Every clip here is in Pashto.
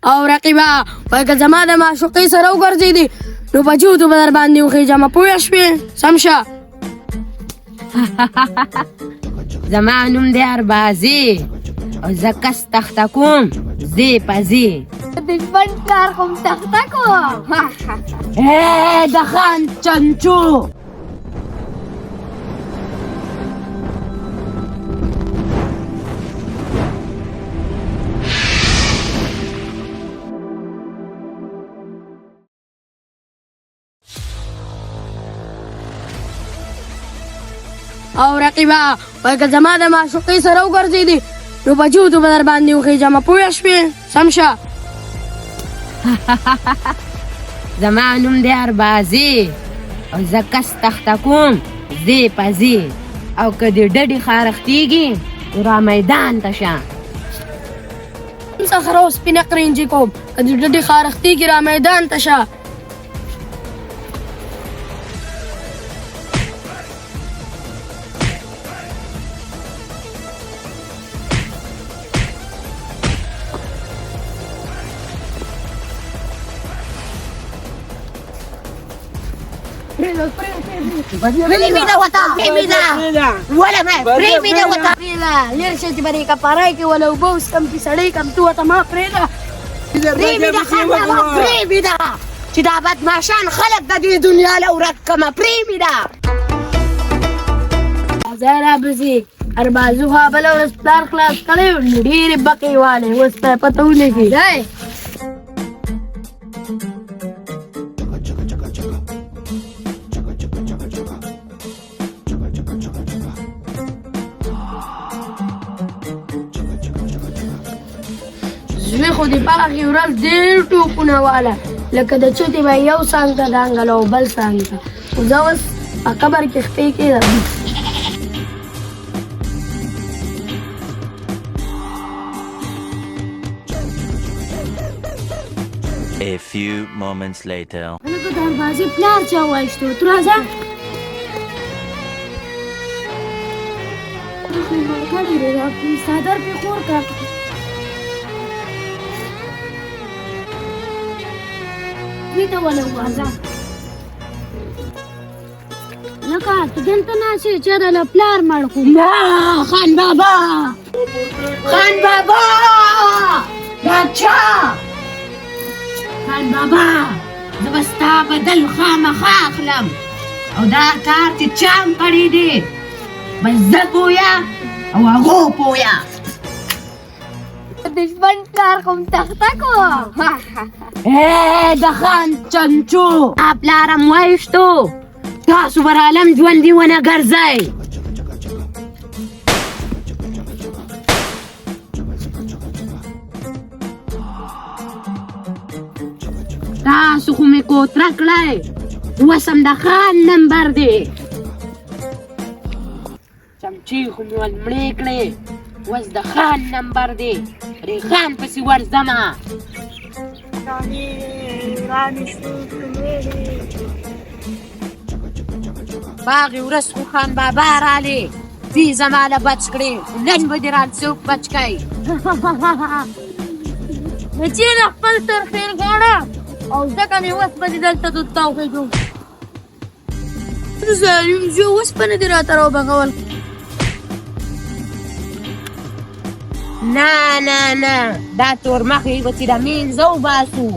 او رقیبه وای که زما د معشوقې سره وګرځېدې نو په جوتو به در باندې وخېږم پوه شوې سم شه. زما نوم دی اربازي او زه کس تخته کوم زی په زی. د ژوند کار کوم تخته کوم. د خان چنچو او رقیبه وای که زما د معشوقې سره وګرځېدې نو په جوتو به در باندې وخېږم پوه شوې سم شه. زما نوم دی اربازي او زه کس تخته کوم زی په زی. او که د ډډې خارښتېږي نو را میدان ته شه. څخه را سپینه قرنجي کوم که د ډډې خارښتېږي را میدان ته شه. پرېمېږده ورته پرېمېږده وله پرېمېږده ورته. لرې شه چې به دې کپاره کې وله اوبه وڅښم چې سړی کم ته ورته ما پرېږده. پرېمېږده خان بابا پرېمېږده چې دا بدماشان خلک د دې دنیا له ورک کړمه پرېمېږده. ځای رابځي اربازو خوا بله ورځ پلار خلاص کړی و نو ډېرې بقې والې اوس ته یې پته ولګي. زوی خو د هغې ورځ ډېر ټوپونه واله لکه د چوتې به یو څانګ ته دانګل او بل څانګ ته خو زه اوس په قبر کې خپې کېدم. A few moments later. هلکه د اربازي پلار چا وایشتو ته راځه. څادر پې خور کړه. دوی ته ونه ووځه. لکه ته دلته ناستې چې د له پلار مړ کړو. نه خان بابا خان بابا راچا خان بابا زه به ستا بدل خامخا اخلم او دا کار چې چا هم کړی دی بس زه پویه او هغو پویه. د ژوند کار کوم تخته کوم. د خان چنچو پلارم وایشتو تاسو بر عالم ژوندي ونه ګرځئ. تاسو خو مې کوتره کړئ اوس هم د خان نمبر دی. چمچې خو مې ول مړې کړې اوس د خان نمبر دی ریحان پسې ورځمه. په هغې ورځ خو خان بابا رالی دوی زما له بچ کړې نن به دې ران څوک بچ کوي. چې د خپل ترخیر غاړه او ځکه مې اوس به دې دلته دود وخېږو. ظالم زوی اوسپنه دې راته راوبغول. نه نه نه دا تور مخې به چې د منځه وباسو.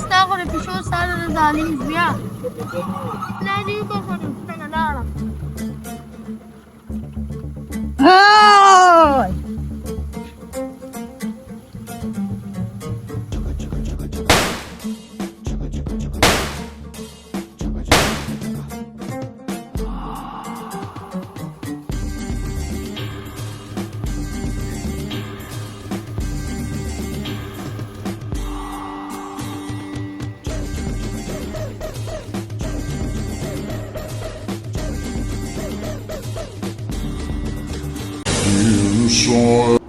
ستا خو د پیشو ستا د ظالم زویه نه دې وبخښه څنګه لاړه. Inside.